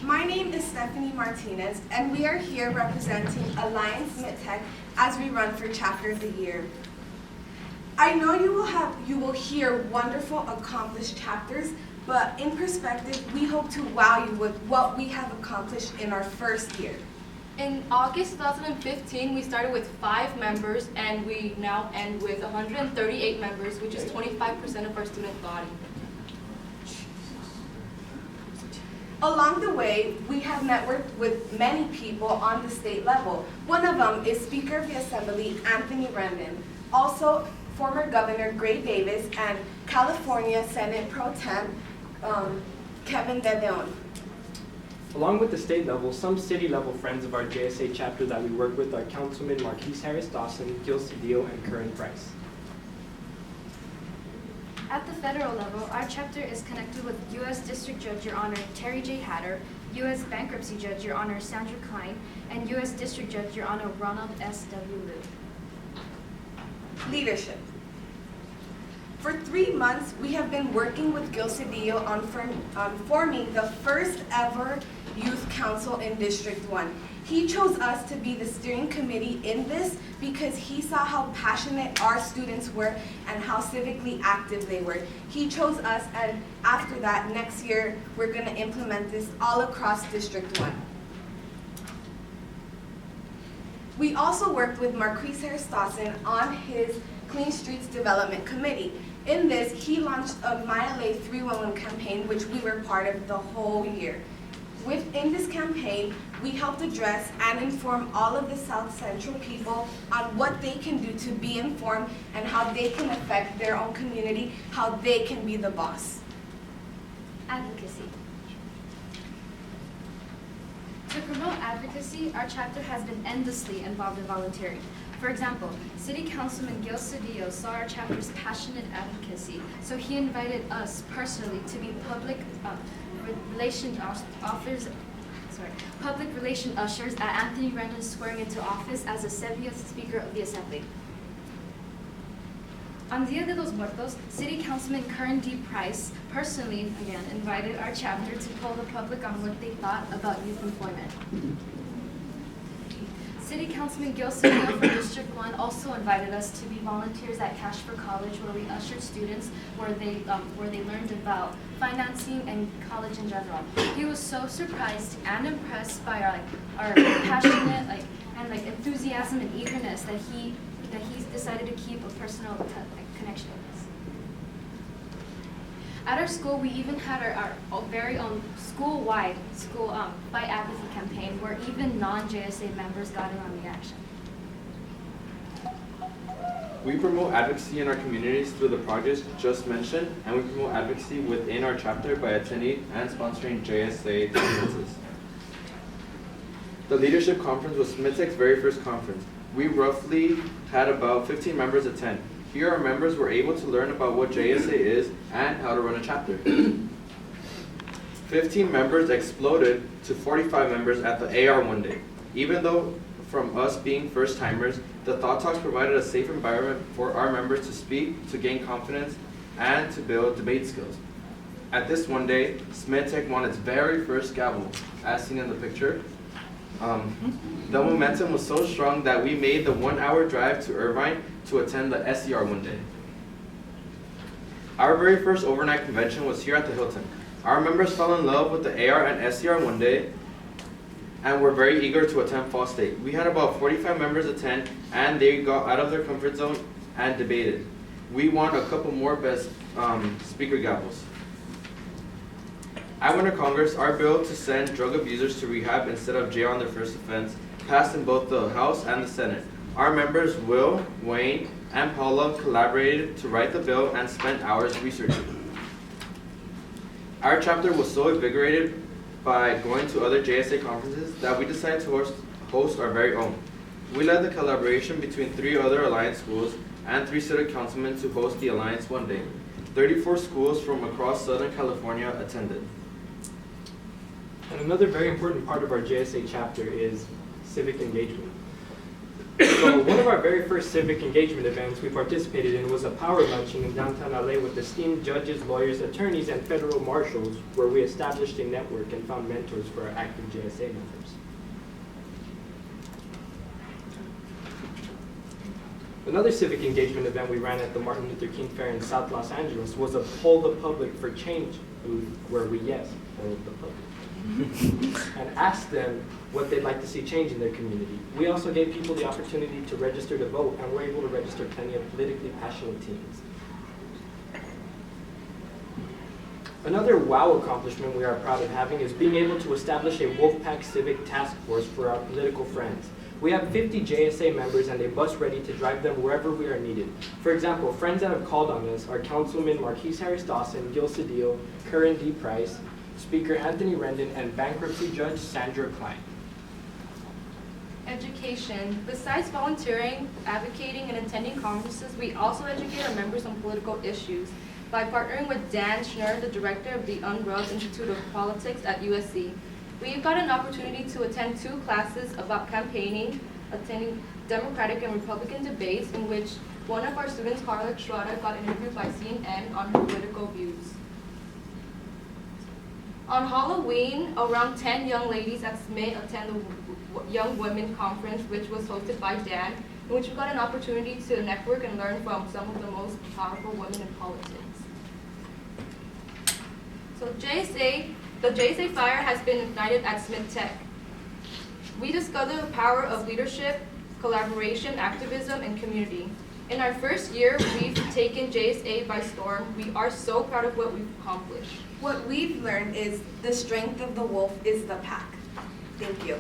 My name is Stephanie Martinez, and we are here representing Alliance Smidt as we run for Chapter of the Year. I know you will hear wonderful, accomplished chapters, but in perspective, we hope to wow you with what we have accomplished in our first year. In August 2015, we started with 5 members, and we now end with 138 members, which is 25% of our student body. Along the way, we have networked with many people on the state level. One of them is Speaker of the Assembly, Anthony Rendon, also former Governor Gray Davis, and California Senate Pro Tem Kevin De Leon. Along with the state level, some city level friends of our JSA chapter that we work with are Councilman Marquise Harris Dawson, Gil Cedillo, and Curran Price. At the federal level, our chapter is connected with U.S. District Judge, Your Honor, Terry J. Hatter, U.S. Bankruptcy Judge, Your Honor, Sandra Klein, and U.S. District Judge, Your Honor, Ronald S. W. Liu. Leadership. For 3 months, we have been working with Gil Cedillo on forming the first ever Youth Council in District 1. He chose us to be the steering committee in this because he saw how passionate our students were and how civically active they were. He chose us, and after that, next year, we're going to implement this all across District 1. We also worked with Marquise Harris Dawson on his Clean Streets Development Committee. In this, he launched a MyLA 311 campaign, which we were part of the whole year. Within this campaign, we helped address and inform all of the South Central people on what they can do to be informed and how they can affect their own community, how they can be the boss. Advocacy. To promote advocacy, our chapter has been endlessly involved in volunteering. For example, City Councilman Gil Cedillo saw our chapter's passionate advocacy, so he invited us personally to be public relation ushers at Anthony Rendon's swearing into office as the 70th Speaker of the Assembly. On Dia de los Muertos, City Councilman Curran D. Price personally, again, invited our chapter to poll the public on what they thought about youth employment. City Councilman Gil Cedillo from District 1 also invited us to be volunteers at Cash for College, where we ushered students where they learned about financing and college in general. He was so surprised and impressed by our passionate and enthusiasm and eagerness that he decided to keep a personal connection with us. At our school, we even had our very own school-wide Fight Advocacy campaign where even non-JSA members got in on the action. We promote advocacy in our communities through the projects just mentioned, and we promote advocacy within our chapter by attending and sponsoring JSA conferences. The Leadership Conference was SMIT's very first conference. We roughly had about 15 members attend. Here our members were able to learn about what JSA is and how to run a chapter. 15 members exploded to 45 members at the AR one day. Even though from us being first timers, the Thought Talks provided a safe environment for our members to speak, to gain confidence, and to build debate skills. At this one day, Smidt won its very first gavel, as seen in the picture. The momentum was so strong that we made the 1-hour drive to Irvine to attend the SER one day. Our very first overnight convention was here at the Hilton. Our members fell in love with the AR and SER one day and were very eager to attend Fall State. We had about 45 members attend, and they got out of their comfort zone and debated. We won a couple more best speaker gavels. At Winter Congress, our bill to send drug abusers to rehab instead of jail on their first offense passed in both the House and the Senate. Our members Will, Wayne, and Paula collaborated to write the bill and spent hours researching it. Our chapter was so invigorated by going to other JSA conferences that we decided to host our very own. We led the collaboration between 3 other Alliance schools and 3 city councilmen to host the Alliance one day. 34 schools from across Southern California attended. And another very important part of our JSA chapter is civic engagement. So one of our very first civic engagement events we participated in was a power luncheon in downtown LA with esteemed judges, lawyers, attorneys, and federal marshals, where we established a network and found mentors for our active JSA members. Another civic engagement event we ran at the Martin Luther King Fair in South Los Angeles was a Poll the Public for Change booth, where we, polled the public, and asked them what they'd like to see change in their community. We also gave people the opportunity to register to vote, and were able to register plenty of politically passionate teens. Another WOW accomplishment we are proud of having is being able to establish a Wolfpack Civic Task Force for our political friends. We have 50 JSA members and a bus ready to drive them wherever we are needed. For example, friends that have called on us are Councilman Marquise Harris Dawson, Gil Cedillo, Curran D. Price, Speaker Anthony Rendon, and Bankruptcy Judge Sandra Klein. Education. Besides volunteering, advocating, and attending conferences, we also educate our members on political issues by partnering with Dan Schnur, the director of the Unrubbed Institute of Politics at USC. We've got an opportunity to attend 2 classes about campaigning, attending Democratic and Republican debates, in which one of our students, Carla Schroeder, got interviewed by CNN on her political views. On Halloween, around 10 young ladies at Smidt attend the Young Women Conference, which was hosted by Dan, in which we got an opportunity to network and learn from some of the most powerful women in politics. So the JSA fire has been ignited at Smidt Tech. We discovered the power of leadership, collaboration, activism, and community. In our first year, we've taken JSA by storm. We are so proud of what we've accomplished. What we've learned is the strength of the wolf is the pack. Thank you.